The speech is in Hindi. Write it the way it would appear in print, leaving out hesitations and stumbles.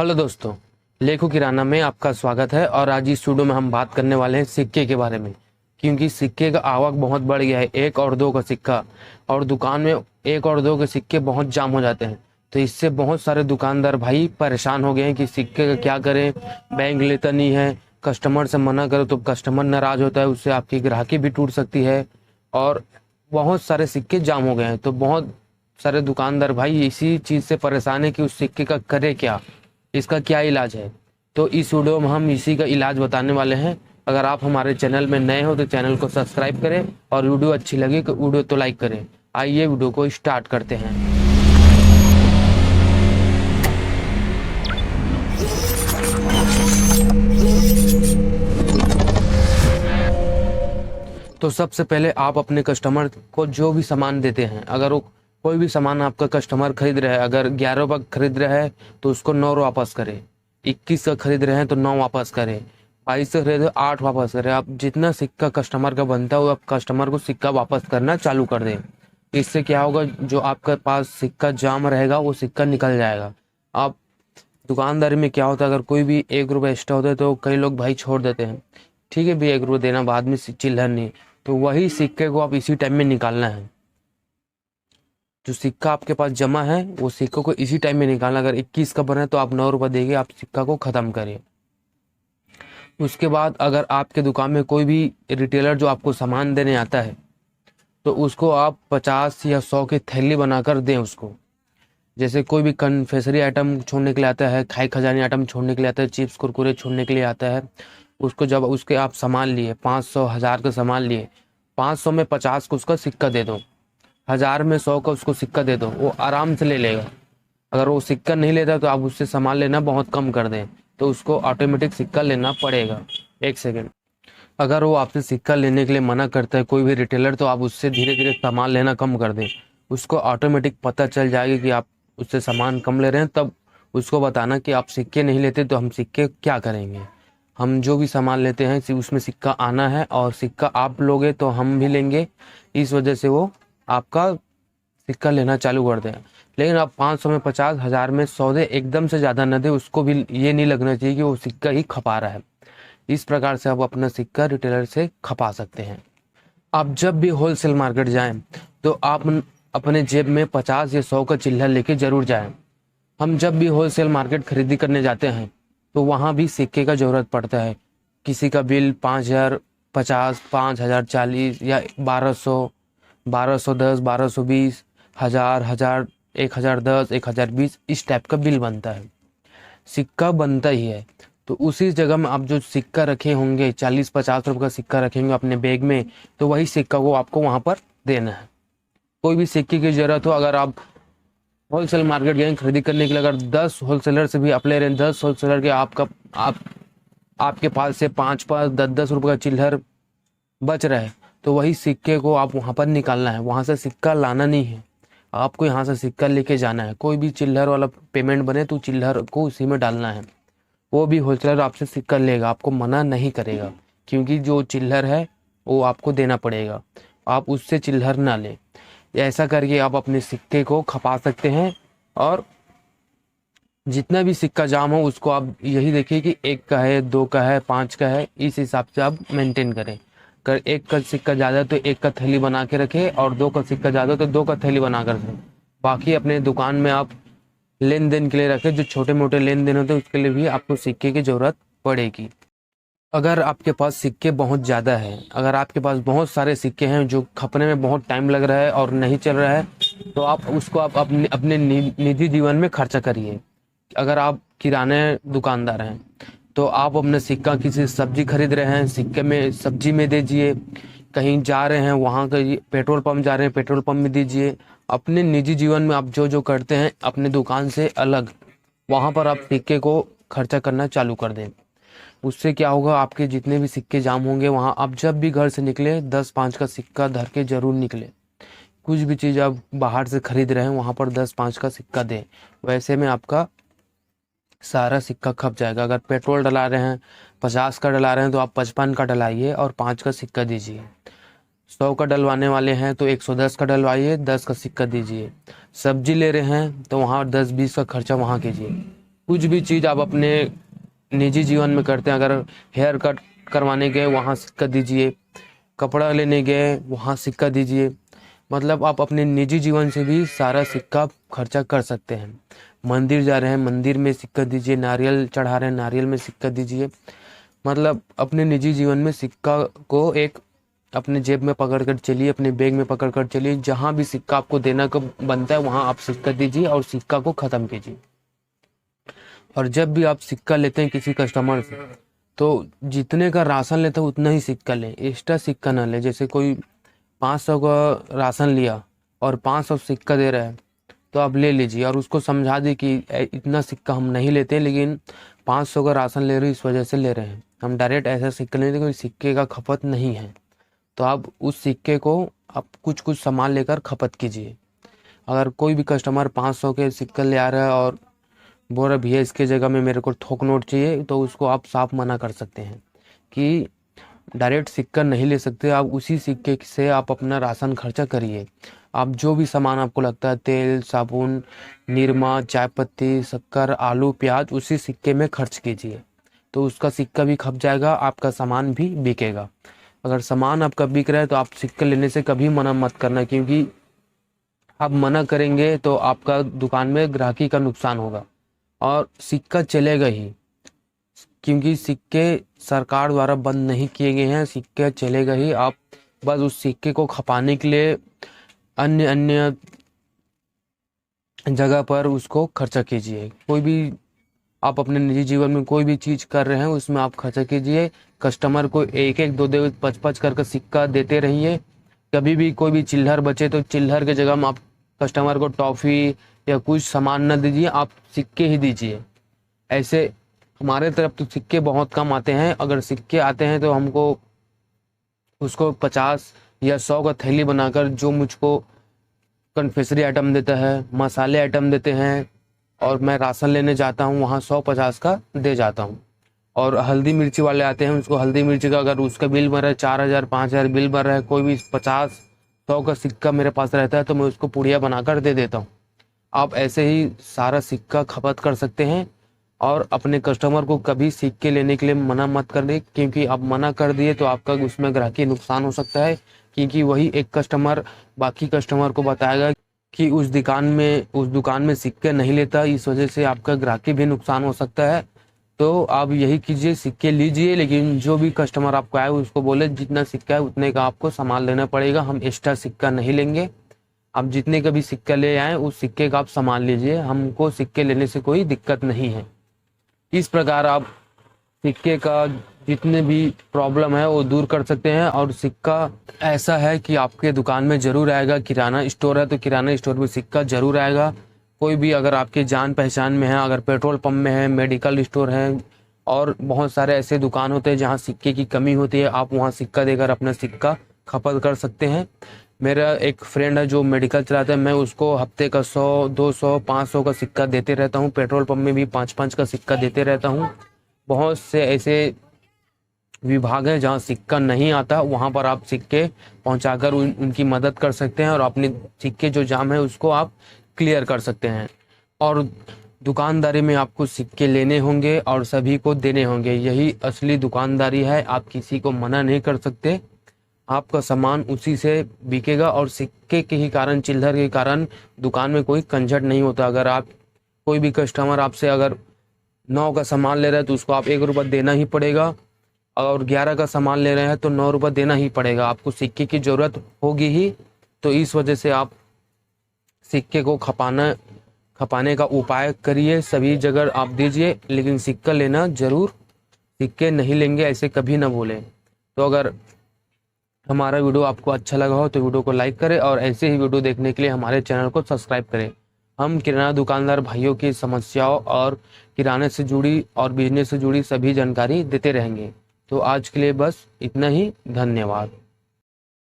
हेलो दोस्तों, लेखो किराना में आपका स्वागत है। और आज इस वीडियो में हम बात करने वाले हैं सिक्के के बारे में, क्योंकि सिक्के का आवक बहुत बढ़ गया है। एक और दो का सिक्का, और दुकान में एक और दो के सिक्के बहुत जाम हो जाते हैं। तो इससे बहुत सारे दुकानदार भाई परेशान हो गए हैं कि सिक्के का क्या करें। बैंक लेता नहीं है, कस्टमर से मना करो तो कस्टमर नाराज होता है, उससे आपकी ग्राहकी भी टूट सकती है। और बहुत सारे सिक्के जाम हो गए हैं, तो बहुत सारे दुकानदार भाई इसी चीज़ से परेशान है कि उस सिक्के का करे क्या, इसका क्या इलाज है। तो इस वीडियो में हम इसी का इलाज बताने वाले हैं। अगर आप हमारे चैनल में नए हो तो चैनल को सब्सक्राइब करें, और वीडियो अच्छी लगे तो वीडियो तो लाइक करें। आइए वीडियो को स्टार्ट करते हैं। तो सबसे पहले आप अपने कस्टमर को जो भी सामान देते हैं, अगर वो कोई भी सामान आपका कस्टमर खरीद रहा है, अगर 11 का खरीद रहा है तो उसको 9 वापस करें। 21 का खरीद रहे हैं तो 9 वापस करें। 22 का खरीदे 8 वापस करें। आप जितना सिक्का कस्टमर का बनता है वो आप कस्टमर को सिक्का वापस करना चालू कर दें। इससे क्या होगा, जो आपके पास सिक्का जाम रहेगा वो सिक्का निकल जाएगा। आप दुकानदारी में क्या होता है, अगर कोई भी 1 रुपये एक्स्ट्रा होता है तो कई लोग भाई छोड़ देते हैं, ठीक है भी 1 रुपये देना, बाद में चिल्लर नहीं। तो वही सिक्के को आप इसी टाइम में निकालना है। जो सिक्का आपके पास जमा है वो सिक्कों को इसी टाइम में निकालना। अगर 21 का बना है तो आप 9 रुपये देके आप सिक्का को ख़त्म करिए। उसके बाद अगर आपके दुकान में कोई भी रिटेलर जो आपको सामान देने आता है तो उसको आप 50 या 100 की थैली बनाकर दें उसको। जैसे कोई भी कन्फेक्शनरी आइटम छोड़ने के लिए आता है, खाई खजानी आइटम छोड़ने के लिए आता है, चिप्स कुरकुरे छोड़ने के लिए आता है, उसको जब उसके आप सामान लिए 500 1000 का सामान लिए, 500 में 50 को उसका सिक्का दे दो, 1000 में 100 का उसको सिक्का दे दो, वो आराम से ले लेगा। अगर वो सिक्का नहीं लेता तो आप उससे सामान लेना बहुत कम कर दें, तो उसको ऑटोमेटिक सिक्का लेना पड़ेगा। एक सेकेंड, अगर वो आपसे सिक्का लेने के लिए मना करता है कोई भी रिटेलर, तो आप उससे धीरे धीरे सामान लेना कम कर दें। उसको ऑटोमेटिक पता चल जाएगा कि आप उससे सामान कम ले रहे हैं, तब उसको बताना कि आप सिक्के नहीं लेते तो हम सिक्के क्या करेंगे। हम जो भी सामान लेते हैं उसमें सिक्का आना है, और सिक्का आप लोगे तो हम भी लेंगे। इस वजह से वो आपका सिक्का लेना चालू कर दें। लेकिन आप 500 में 50, 1000 में 100 दे, एकदम से ज़्यादा न दे। उसको भी ये नहीं लगना चाहिए कि वो सिक्का ही खपा रहा है। इस प्रकार से आप अपना सिक्का रिटेलर से खपा सकते हैं। आप जब भी होलसेल मार्केट जाएं तो आप अपने जेब में 50 या 100 का चिल्ला लेके जरूर जाएं। हम जब भी होलसेल मार्केट खरीदी करने जाते हैं तो वहाँ भी सिक्के का ज़रूरत पड़ता है। किसी का बिल 5000 50, 5000 40 या 1200, 1210, 1220, 1000, 1000, 1010, 1020, इस टाइप का बिल बनता है। सिक्का बनता ही है। तो उसी जगह में आप जो सिक्का रखे होंगे, 40-50 रुपये का सिक्का रखेंगे अपने बैग में, तो वही सिक्का को आपको वहाँ पर देना है। कोई भी सिक्के की ज़रूरत हो, अगर आप होलसेल मार्केट गए खरीदी करने के लिए, अगर 10 होलसेलर से भी आप ले रहे हैं, 10 होलसेलर के आपके पास से 5-5, 10-10 रुपये का चिल्लर बच रहा है, तो वही सिक्के को आप वहाँ पर निकालना है। वहाँ से सिक्का लाना नहीं है, आपको यहाँ से सिक्का लेके जाना है। कोई भी चिल्लर वाला पेमेंट बने तो चिल्लर को उसी में डालना है। वो भी होलसेलर आपसे सिक्का लेगा, आपको मना नहीं करेगा, क्योंकि जो चिल्लर है वो आपको देना पड़ेगा। आप उससे चिल्लर ना लें। ऐसा करके आप अपने सिक्के को खपा सकते हैं। और जितना भी सिक्का जाम हो उसको आप यही देखिए कि 1 का है, 2 का है, 5 का है, इस हिसाब से आप मेंटेन करें। अगर 1 का सिक्का ज़्यादा तो 1 का थैली बना के रखें, और 2 का सिक्का ज़्यादा तो 2 का थैली बना कर रखें। बाकी अपने दुकान में आप लेन देन के लिए रखें, जो छोटे मोटे लेन देन होते हैं उसके लिए भी आपको सिक्के की ज़रूरत पड़ेगी। अगर आपके पास सिक्के बहुत ज़्यादा है, अगर आपके पास बहुत सारे सिक्के हैं जो खपने में बहुत टाइम लग रहा है और नहीं चल रहा है, तो आप उसको आप अपने निजी जीवन में खर्चा करिए। अगर आप किराने दुकानदार हैं तो आप अपना सिक्का किसी सब्जी खरीद रहे हैं, सिक्के में सब्जी में दीजिए। कहीं जा रहे हैं वहाँ का पेट्रोल पंप जा रहे हैं, पेट्रोल पंप में दीजिए। अपने निजी जीवन में आप जो जो करते हैं अपने दुकान से अलग, वहाँ पर आप सिक्के को खर्चा करना चालू कर दें। उससे क्या होगा, आपके जितने भी सिक्के जाम होंगे, वहाँ आप जब भी घर से निकले 10-5 का सिक्का धर के जरूर निकले। कुछ भी चीज़ आप बाहर से खरीद रहे हैं वहाँ पर 10-5 का सिक्का दें। वैसे में आपका सारा सिक्का खप जाएगा। अगर पेट्रोल डला रहे हैं 50 का डला रहे हैं तो आप 55 का डलाइए और 5 का सिक्का दीजिए। 100 का डलवाने वाले हैं तो 110 का डलवाइए, 10 का सिक्का दीजिए। सब्जी ले रहे हैं तो वहाँ 10-20 का खर्चा वहाँ कीजिए। कुछ भी चीज़ आप अपने निजी जीवन में करते हैं, अगर हेयर कट करवाने गए वहाँ सिक्का दीजिए, कपड़ा लेने गए वहाँ सिक्का दीजिए, मतलब आप अपने निजी जीवन से भी सारा सिक्का खर्चा कर सकते हैं। मंदिर जा रहे हैं, मंदिर में सिक्का दीजिए, नारियल चढ़ा रहे हैं, नारियल में सिक्का दीजिए। मतलब अपने निजी जीवन में सिक्का को एक अपने जेब में पकड़ कर चलिए, अपने बैग में पकड़ कर चलिए, जहाँ भी सिक्का आपको देना को बनता है वहाँ आप सिक्का दीजिए और सिक्का को ख़त्म कीजिए। और जब भी आप सिक्का लेते हैं किसी कस्टमर से, तो जितने का राशन लेते हैं उतना ही सिक्का लें, एक्स्ट्रा सिक्का ना लें। जैसे कोई 500 का राशन लिया और 500 सिक्का दे रहा है, तो आप ले लीजिए और उसको समझा दी कि इतना सिक्का हम नहीं लेते, लेकिन 500 का राशन ले रहे हो इस वजह से ले रहे हैं, हम डायरेक्ट ऐसा सिक्का नहीं देते, सिक्के का खपत नहीं है। तो आप उस सिक्के को आप कुछ कुछ सामान लेकर खपत कीजिए। अगर कोई भी कस्टमर 500 के सिक्का ले आ रहा है और बोल रहा भैया इसके जगह में मेरे को थोक नोट चाहिए, तो उसको आप साफ मना कर सकते हैं कि डायरेक्ट सिक्का नहीं ले सकते, आप उसी सिक्के से आप अपना राशन खर्चा करिए। आप जो भी सामान आपको लगता है, तेल, साबुन, निरमा, चाय पत्ती, शक्कर, आलू, प्याज, उसी सिक्के में खर्च कीजिए, तो उसका सिक्का भी खप जाएगा, आपका सामान भी बिकेगा। अगर सामान आपका बिक रहा है तो आप सिक्का लेने से कभी मना मत करना, क्योंकि आप मना करेंगे तो आपका दुकान में ग्राहकी का नुकसान होगा और सिक्का चलेगा ही, क्योंकि सिक्के सरकार द्वारा बंद नहीं किए गए हैं, सिक्के चलेगा ही। आप बस उस सिक्के को खपाने के लिए अन्य अन्य जगह पर उसको खर्चा कीजिए। कोई भी आप अपने निजी जीवन में कोई भी चीज़ कर रहे हैं उसमें आप खर्चा कीजिए। कस्टमर को एक एक दो दो 5-5 करके सिक्का देते रहिए। कभी भी कोई भी चिल्लर बचे तो चिल्लर के जगह में आप कस्टमर को टॉफ़ी या कुछ सामान न दीजिए, आप सिक्के ही दीजिए। ऐसे हमारे तरफ तो सिक्के बहुत कम आते हैं, अगर सिक्के आते हैं तो हमको उसको 50 या 100 का थैली बनाकर, जो मुझको कन्फेक्शनरी आइटम देता है, मसाले आइटम देते हैं, और मैं राशन लेने जाता हूँ वहाँ 100-50 का दे जाता हूँ। और हल्दी मिर्ची वाले आते हैं, उसको हल्दी मिर्ची का अगर उसका बिल बन रहा है 4000-5000 बिल बन रहा है, कोई भी 50-100 का सिक्का मेरे पास रहता है तो मैं उसको पुड़िया बनाकर दे देता हूँ। आप ऐसे ही सारा सिक्का खपत कर सकते हैं और अपने कस्टमर को कभी सिक्के लेने के लिए मना मत कर दे, क्योंकि आप मना कर दिए तो आपका उसमें ग्राहकी नुकसान हो सकता है, क्योंकि वही एक कस्टमर बाकी कस्टमर को बताएगा कि उस दुकान में सिक्के नहीं लेता, इस वजह से आपका ग्राहकी भी नुकसान हो सकता है। तो आप यही कीजिए, सिक्के लीजिए, लेकिन जो भी कस्टमर आपको आए उसको बोले जितना सिक्का है उतने का आपको सामान लेना पड़ेगा, हम एक्स्ट्रा सिक्का नहीं लेंगे। आप जितने का भी सिक्का ले आए उस सिक्के का आप सामान लीजिए, हमको सिक्के लेने से कोई दिक्कत नहीं है। इस प्रकार आप सिक्के का जितने भी प्रॉब्लम है वो दूर कर सकते हैं। और सिक्का ऐसा है कि आपके दुकान में जरूर आएगा। किराना स्टोर है तो किराना स्टोर में सिक्का जरूर आएगा। कोई भी अगर आपके जान पहचान में है, अगर पेट्रोल पंप में है, मेडिकल स्टोर है, और बहुत सारे ऐसे दुकान होते हैं जहाँ सिक्के की कमी होती है, आप वहाँ सिक्का देकर अपना सिक्का खपत कर सकते हैं। मेरा एक फ्रेंड है जो मेडिकल चलाता है, मैं उसको हफ्ते का 100, 200, 500 का सिक्का देते रहता हूँ। पेट्रोल पंप में भी 5-5 का सिक्का देते रहता हूँ। बहुत से ऐसे विभाग है जहाँ सिक्का नहीं आता, वहाँ पर आप सिक्के पहुँचाकर उनकी मदद कर सकते हैं और अपने सिक्के जो जाम है उसको आप क्लियर कर सकते हैं। और दुकानदारी में आपको सिक्के लेने होंगे और सभी को देने होंगे, यही असली दुकानदारी है। आप किसी को मना नहीं कर सकते, आपका सामान उसी से बिकेगा। और सिक्के के ही कारण, चिल्लर के कारण दुकान में कोई कंजट नहीं होता। अगर आप कोई भी कस्टमर आपसे अगर 9 का सामान ले रहा है तो उसको आप 1 रुपया देना ही पड़ेगा, और 11 का सामान ले रहे हैं तो 9 रुपये देना ही पड़ेगा। आपको सिक्के की ज़रूरत होगी ही, तो इस वजह से आप सिक्के को खपाने का उपाय करिए। सभी जगह आप दीजिए, लेकिन सिक्का लेना जरूर, सिक्के नहीं लेंगे ऐसे कभी ना बोलें। तो अगर हमारा वीडियो आपको अच्छा लगा हो तो वीडियो को लाइक करें और ऐसे ही वीडियो देखने के लिए हमारे चैनल को सब्सक्राइब करें। हम किराना दुकानदार भाइयों की समस्याओं और किराने से जुड़ी और बिजनेस से जुड़ी सभी जानकारी देते रहेंगे। तो आज के लिए बस इतना ही, धन्यवाद।